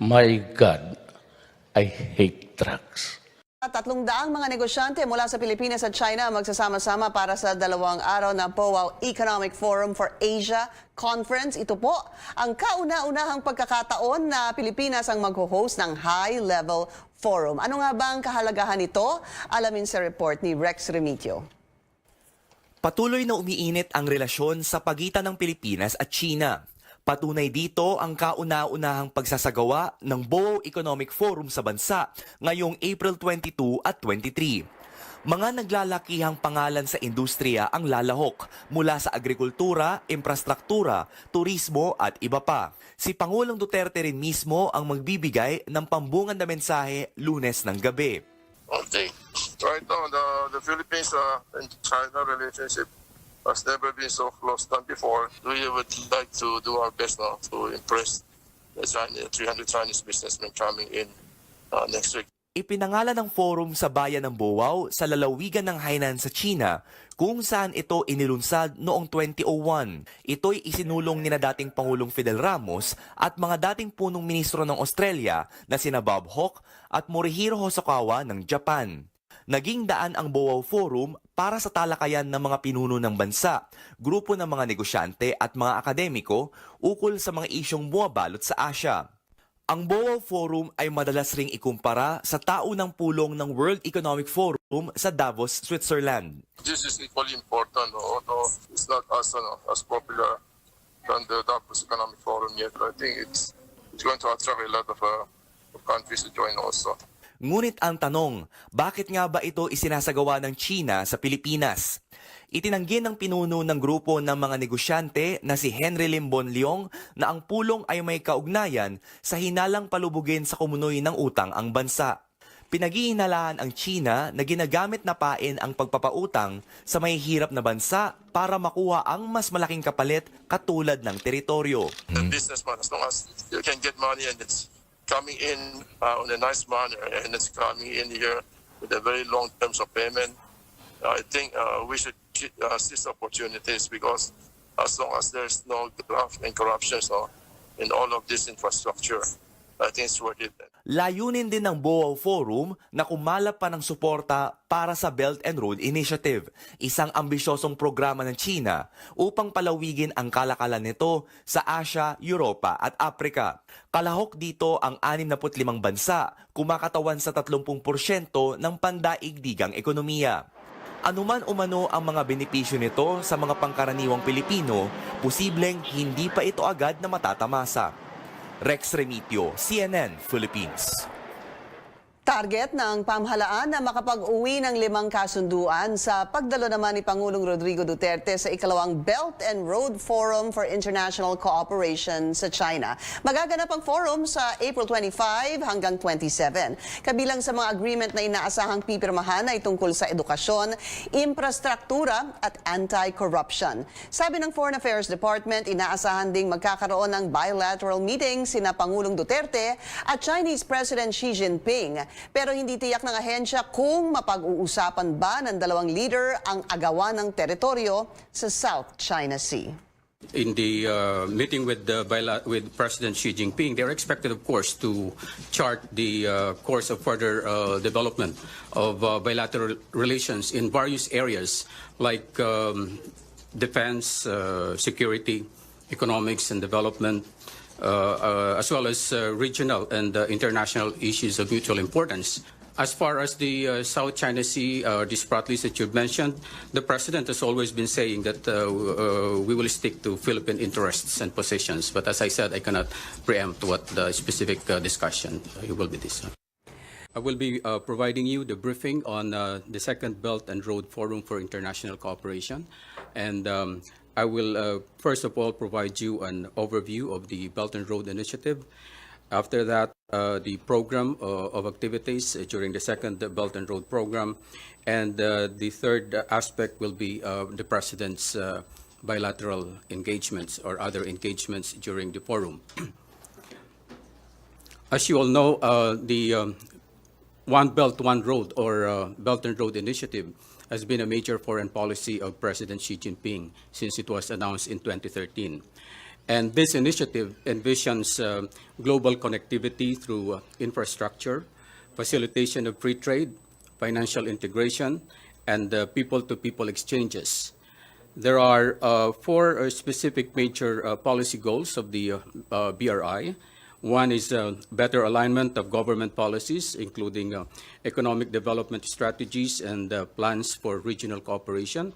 My God, I hate drugs. 300 mga negosyante mula sa Pilipinas at China magsasama-sama para sa 2 araw na POA Economic Forum for Asia Conference. Ito po ang kauna-unahang pagkakataon na Pilipinas ang mag-host ng high-level forum. Ano nga ba ang kahalagahan nito? Alamin sa report ni Rex Remitio. Patuloy na umiinit ang relasyon sa pagitan ng Pilipinas at China. Patunay dito ang kauna-unahang pagsasagawa ng POA Economic Forum sa bansa ngayong April 22 at 23. Mga naglalakihang pangalan sa industriya ang lalahok mula sa agrikultura, infrastruktura, turismo at iba pa. Si Pangulong Duterte rin mismo ang magbibigay ng pambungad na mensahe Lunes ng gabi. Okay. Right now, the Philippines and China relationship has never been so close than before. We would like to do our best now to impress the 300 Chinese businessmen coming in next week. Ipinangalan ng forum sa bayan ng Boao sa lalawigan ng Hainan sa China kung saan ito inilunsad noong 2001. Ito'y isinulong ni na dating Pangulong Fidel Ramos at mga dating punong ministro ng Australia na sina Bob Hawke at Morihiro Hosokawa ng Japan. Naging daan ang Boao Forum para sa talakayan ng mga pinuno ng bansa, grupo ng mga negosyante at mga akademiko ukol sa mga isyong bumabalot sa Asia. Ang Boao Forum ay madalas ring ikumpara sa taunang pulong ng World Economic Forum sa Davos, Switzerland. This is equally important, although it's not as popular than the Davos Economic Forum yet. I think it's going to attract a lot of countries to join also. Ngunit ang tanong, bakit nga ba ito isinasagawa ng China sa Pilipinas? Itinanggi ng pinuno ng grupo ng mga negosyante na si Henry Lim Bonleong na ang pulong ay may kaugnayan sa hinalang palubugin sa kumunoy ng utang ang bansa. Pinag-iinalaan ang China na ginagamit na pain ang pagpapautang sa may hirap na bansa para makuha ang mas malaking kapalit katulad ng teritoryo. The businessman, as long as you can get money and it's coming in on a nice manner and it's coming in here with a very long terms of payment, I think we should seize opportunities because as long as there's no graft and corruption in all of this infrastructure, I think it's worth it. Layunin din ng Boao Forum na kumalap pa ng suporta para sa Belt and Road Initiative, isang ambisyosong programa ng China upang palawigin ang kalakalan nito sa Asia, Europa at Africa. Kalahok dito ang 65 bansa, kumakatawan sa 30% ng pandaigdigang ekonomiya. Anuman umano ang mga benepisyo nito sa mga pangkaraniwang Pilipino, posibleng hindi pa ito agad na matatamasa. Rex Remitio, CNN, Philippines. Target ng pamahalaan na makapag-uwi ng 5 kasunduan sa pagdalo naman ni Pangulong Rodrigo Duterte sa ikalawang Belt and Road Forum for International Cooperation sa China. Magaganap ang forum sa April 25 hanggang 27. Kabilang sa mga agreement na inaasahang pipirmahan ay tungkol sa edukasyon, infrastruktura at anti-corruption. Sabi ng Foreign Affairs Department, inaasahan ding magkakaroon ng bilateral meeting sina Pangulong Duterte at Chinese President Xi Jinping. Pero hindi tiyak ng ahensya kung mapag-uusapan ba ng dalawang leader ang agawan ng teritoryo sa South China Sea. In the meeting with President Xi Jinping, they're expected, of course, to chart the course of further development of bilateral relations in various areas like defense, security, economics and development, as well as regional and international issues of mutual importance. As far as the South China Sea, these properties that you've mentioned, the President has always been saying that we will stick to Philippine interests and positions. But as I said, I cannot preempt what the specific discussion will be this. I will be providing you the briefing on the second Belt and Road Forum for International Cooperation. And I will, first of all, provide you an overview of the Belt and Road Initiative. After that, the program of activities during the second Belt and Road program. And the third aspect will be the President's bilateral engagements or other engagements during the forum. As you all know, the One Belt, One Road or Belt and Road Initiative has been a major foreign policy of President Xi Jinping since it was announced in 2013. And this initiative envisions global connectivity through infrastructure, facilitation of free trade, financial integration, and people-to-people exchanges. There are four specific major policy goals of the BRI. One is better alignment of government policies, including economic development strategies and plans for regional cooperation.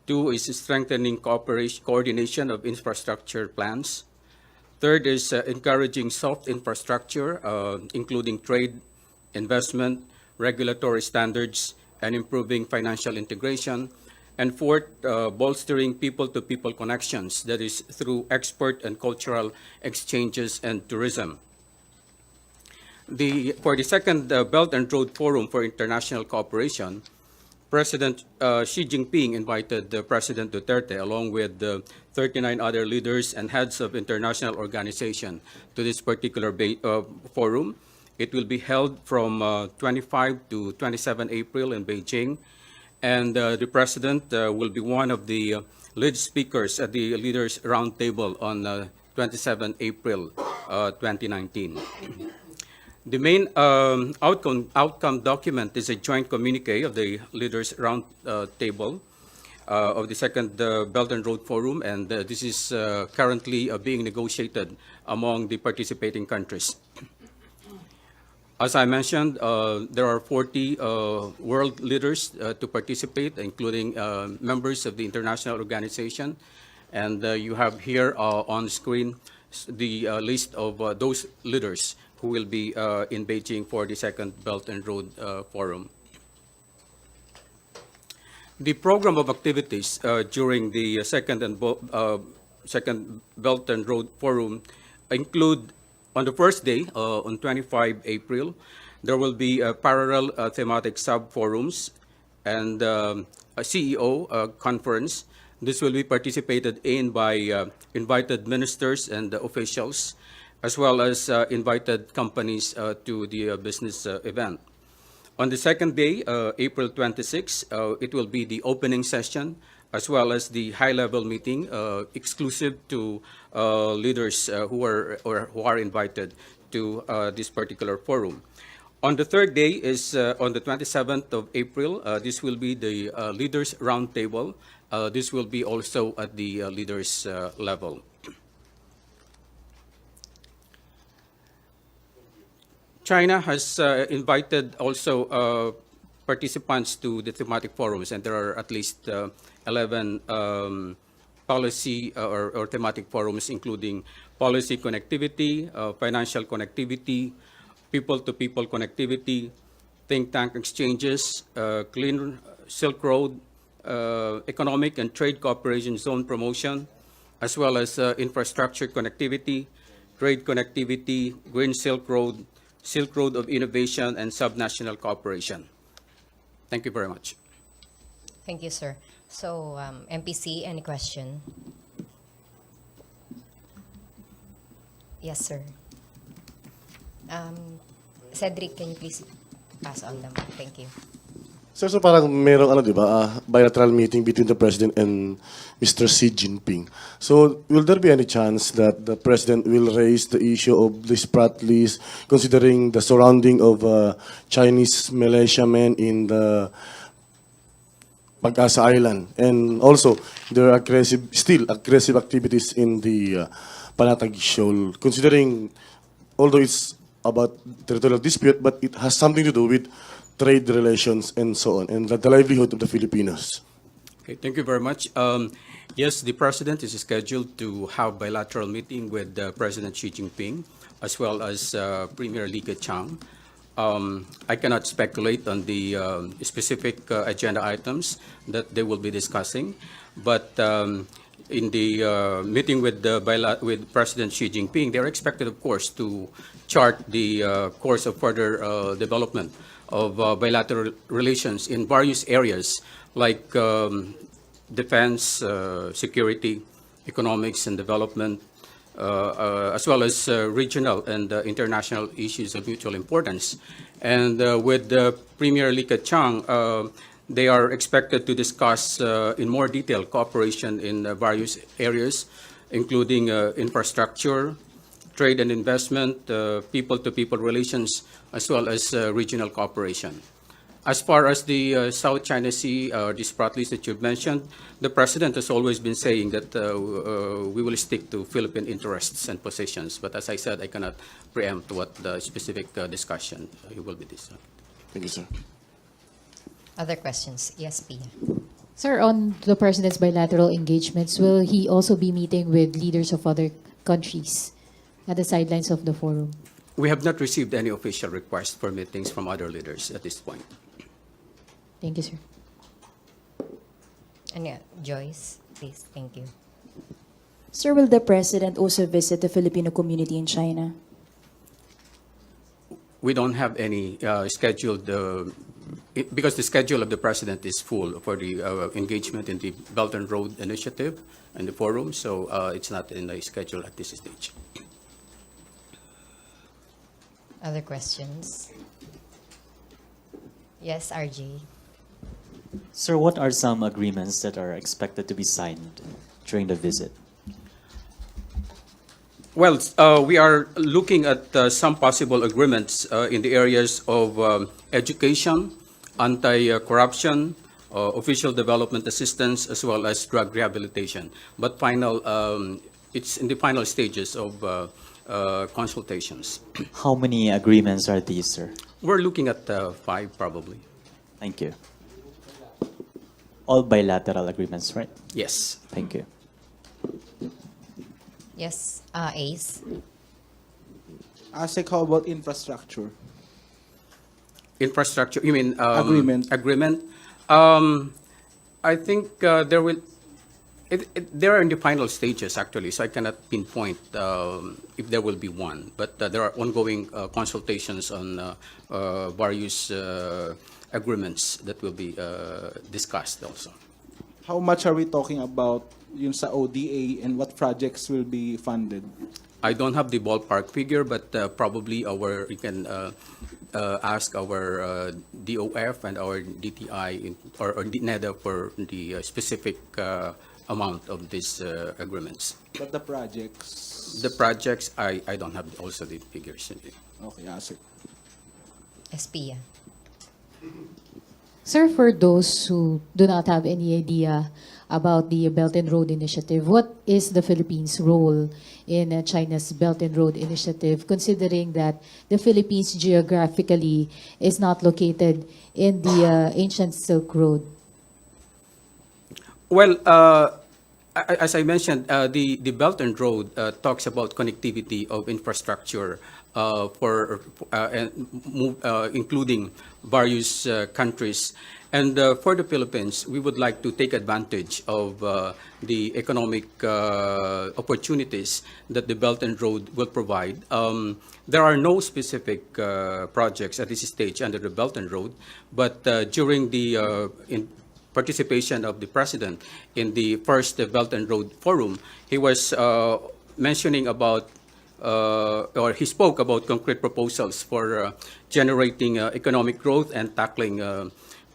Two is strengthening coordination of infrastructure plans. Third is encouraging soft infrastructure, including trade, investment, regulatory standards, and improving financial integration. And fourth, bolstering people-to-people connections, that is through export and cultural exchanges and tourism. For the second Belt and Road Forum for International Cooperation, President Xi Jinping invited President Duterte, along with 39 other leaders and heads of international organizations, to this particular forum. It will be held from 25 to 27 April in Beijing, and the President will be one of the lead speakers at the Leaders Roundtable on 27 April 2019. The main outcome document is a joint communique of the Leaders Roundtable of the second Belt and Road Forum, and this is currently being negotiated among the participating countries. As I mentioned, there are 40 world leaders to participate, including members of the international organization. And you have here on screen the list of those leaders who will be in Beijing for the second Belt and Road Forum. The program of activities during the second Belt and Road Forum include, on the first day, on 25 April, there will be parallel thematic sub-forums and a CEO conference. This will be participated in by invited ministers and officials, as well as invited companies to the business event. On the second day, April 26, it will be the opening session, as well as the high-level meeting exclusive to leaders who are invited to this particular forum. On the third day is on the 27th of April. This will be the Leaders Roundtable. This will be also at the leaders level. China has invited also participants to the thematic forums, and there are at least 11 policy or thematic forums, including policy connectivity, financial connectivity, people-to-people connectivity, think tank exchanges, clean Silk Road, economic and trade cooperation zone promotion, as well as infrastructure connectivity, trade connectivity, green Silk Road of innovation, and subnational cooperation. Thank you very much. Thank you, sir. So, MPC, any question? Yes, sir. Cedric, can you please pass on the mic? Thank you. Sir, so parang merong di ba, bilateral meeting between the President and Mr. Xi Jinping. So will there be any chance that the President will raise the issue of the Sprat list, considering the surrounding of Chinese militiamen in the Pag-asa Island, and also there are still aggressive activities in the Panatag Shoal, considering, although it's about territorial dispute, but it has something to do with trade relations and so on, and the livelihood of the Filipinos. Okay, thank you very much. Yes, the President is scheduled to have bilateral meeting with President Xi Jinping, as well as Premier Li Keqiang. I cannot speculate on the specific agenda items that they will be discussing, but in the meeting with President Xi Jinping, they're expected, of course, to chart the course of further development of bilateral relations in various areas like defense, security, economics and development, as well as regional and international issues of mutual importance. And with Premier Li Keqiang, they are expected to discuss in more detail cooperation in various areas, including infrastructure, trade and investment, people-to-people relations, as well as regional cooperation. As far as the South China Sea, the Spratlys that you've mentioned, the President has always been saying that we will stick to Philippine interests and positions. But as I said, I cannot preempt what the specific discussion will be this. Thank you, sir. Other questions? Yes, Pia. Sir, on the President's bilateral engagements, will he also be meeting with leaders of other countries at the sidelines of the forum? We have not received any official request for meetings from other leaders at this point. Thank you, sir. And yeah, Joyce, please. Thank you. Sir, will the President also visit the Filipino community in China? We don't have any scheduled, because the schedule of the President is full for the engagement in the Belt and Road Initiative and the forum, so it's not in the schedule at this stage. Other questions? Yes, RJ. Sir, what are some agreements that are expected to be signed during the visit? Well, we are looking at some possible agreements in the areas of education, anti-corruption, official development assistance, as well as drug rehabilitation. But it's in the final stages of consultations. How many agreements are these, sir? We're looking at 5, probably. Thank you. All bilateral agreements, right? Yes. Thank you. Yes, Ace. ASEC, how about infrastructure? Infrastructure, you mean Agreement. Agreement. I think there will. They're in the final stages actually, so I cannot pinpoint if there will be one. But there are ongoing consultations on various agreements that will be discussed also. How much are we talking about yun sa ODA and what projects will be funded? I don't have the ballpark figure, but probably you can ask our DOF and our DTI or NEDA for the specific amount of these agreements. But the projects? The projects, I don't have also the figures. Okay, ASEC. Espia. Sir, for those who do not have any idea about the Belt and Road Initiative, what is the Philippines' role in China's Belt and Road Initiative, considering that the Philippines geographically is not located in the ancient Silk Road? Well, as I mentioned, the Belt and Road talks about connectivity of infrastructure including various countries. And for the Philippines, we would like to take advantage of the economic opportunities that the Belt and Road will provide. There are no specific projects at this stage under the Belt and Road, but during the participation of the President in the first Belt and Road Forum, he was mentioning about or he spoke about concrete proposals for generating economic growth and tackling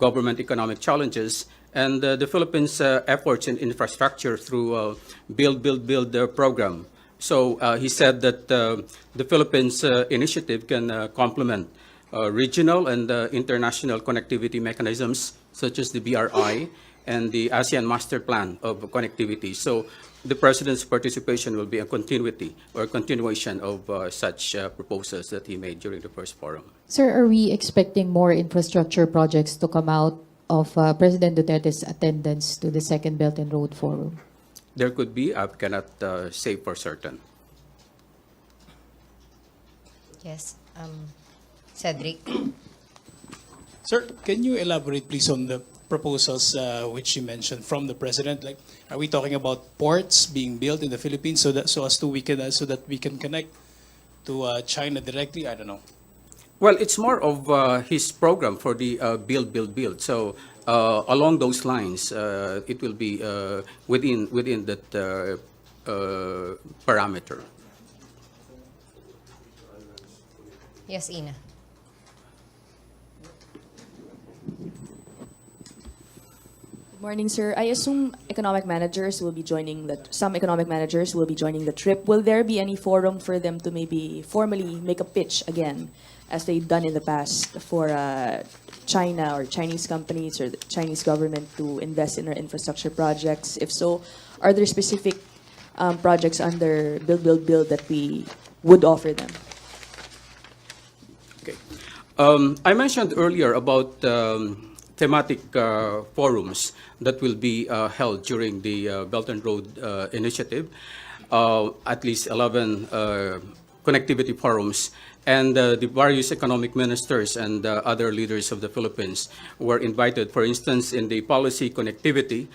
government economic challenges, and the Philippines' efforts in infrastructure through Build program. So he said that the Philippines initiative can complement regional and international connectivity mechanisms such as the BRI and the ASEAN Master Plan of Connectivity. So the President's participation will be a continuity or a continuation of such proposals that he made during the first forum. Sir, are we expecting more infrastructure projects to come out of President Duterte's attendance to the second Belt and Road Forum? There could be, I cannot say for certain. Yes, Cedric. Sir, can you elaborate please on the proposals which you mentioned from the President? Like, are we talking about ports being built in the Philippines so that we can connect to China directly? I don't know. Well, it's more of his program for the build. So along those lines, it will be within that parameter. Yes, Ina. Good Morning, sir. I assume some economic managers will be joining the trip. Will there be any forum for them to maybe formally make a pitch again, as they've done in the past, for China or Chinese companies or the Chinese government to invest in our infrastructure projects? If so, are there specific projects under Build that we would offer them? Okay. I mentioned earlier about thematic forums that will be held during the Belt and Road Initiative, at least 11 connectivity forums, and the various economic ministers and other leaders of the Philippines were invited. For instance, in the policy connectivity,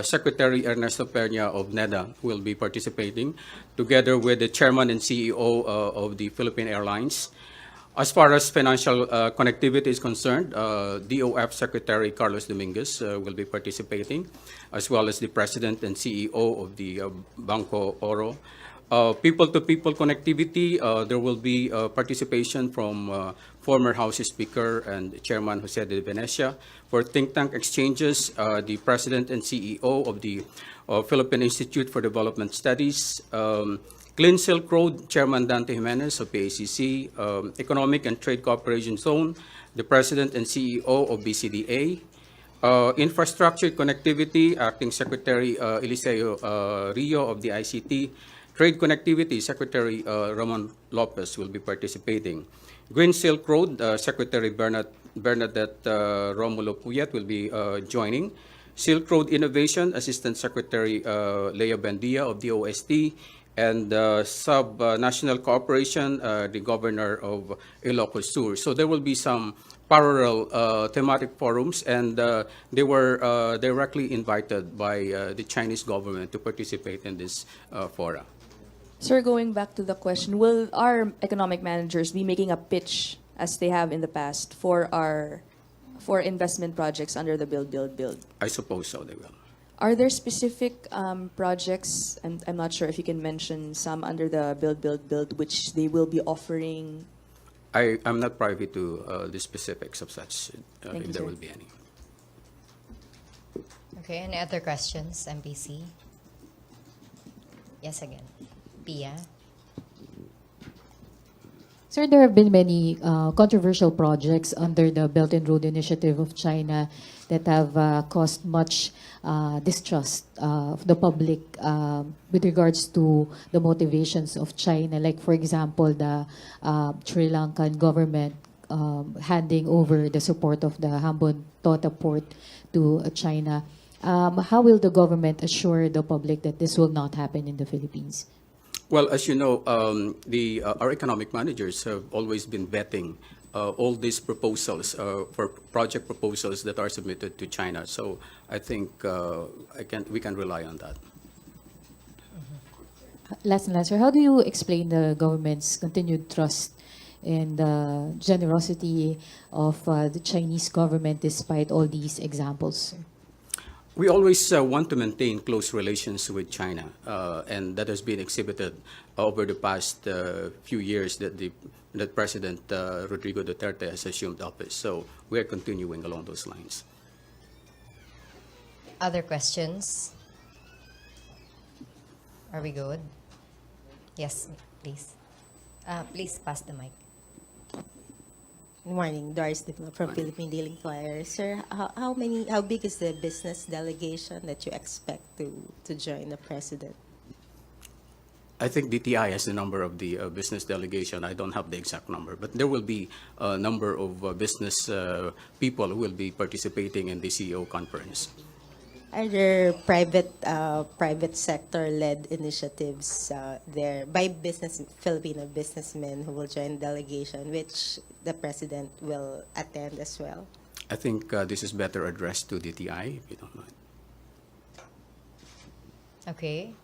Secretary Ernesto Peña of NEDA will be participating, together with the chairman and CEO of the Philippine Airlines. As far as financial connectivity is concerned, DOF Secretary Carlos Dominguez will be participating, as well as the President and CEO of the Banco Oro. People-to-people connectivity, there will be participation from former House Speaker and Chairman Jose de Venecia. For think tank exchanges, the President and CEO of the Philippine Institute for Development Studies, Clean Silk Road, Chairman Dante Jimenez of PACC, Economic and Trade Cooperation Zone, the President and CEO of BCDA, Infrastructure Connectivity, Acting Secretary Eliseo Rio of the ICT, Trade Connectivity, Secretary Ramon Lopez will be participating. Green Silk Road, Secretary Bernadette Romulo Puyat will be joining. Silk Road Innovation, Assistant Secretary Lea Bendia of the OST, and Sub-National Cooperation, the Governor of Ilocos Sur. So there will be some parallel thematic forums, and they were directly invited by the Chinese government to participate in this fora. Sir, going back to the question, will our economic managers be making a pitch, as they have in the past, for investment projects under the Build? I suppose so, they will. Are there specific projects, and I'm not sure if you can mention some under the Build, which they will be offering? I'm not privy to the specifics of such, Thank if you, there sir. will be any. Okay, any other questions, MPC? Yes, again. Pia? Sir, there have been many controversial projects under the Belt and Road Initiative of China that have caused much distrust of the public with regards to the motivations of China. Like, for example, the Sri Lankan government handing over the support of the Hambon Tota port to China. How will the government assure the public that this will not happen in the Philippines? Well, as you know, our economic managers have always been vetting all these proposals for project proposals that are submitted to China. So I think we can rely on that. Last and last, sir, how do you explain the government's continued trust and the generosity of the Chinese government despite all these examples, sir? We always want to maintain close relations with China, and that has been exhibited over the past few years that President Rodrigo Duterte has assumed office. So we are continuing along those lines. Other questions? Are we good? Yes, please. Please pass the mic. Good morning, Doris Diplo from Philippine Dealing Flyer. Sir, how big is the business delegation that you expect to join the president? I think DTI has the number of the business delegation. I don't have the exact number, but there will be a number of business people who will be participating in the CEO conference. Are there private sector-led initiatives there by Filipino businessmen who will join the delegation, which the president will attend as well? I think this is better addressed to DTI, if you don't mind. Okay.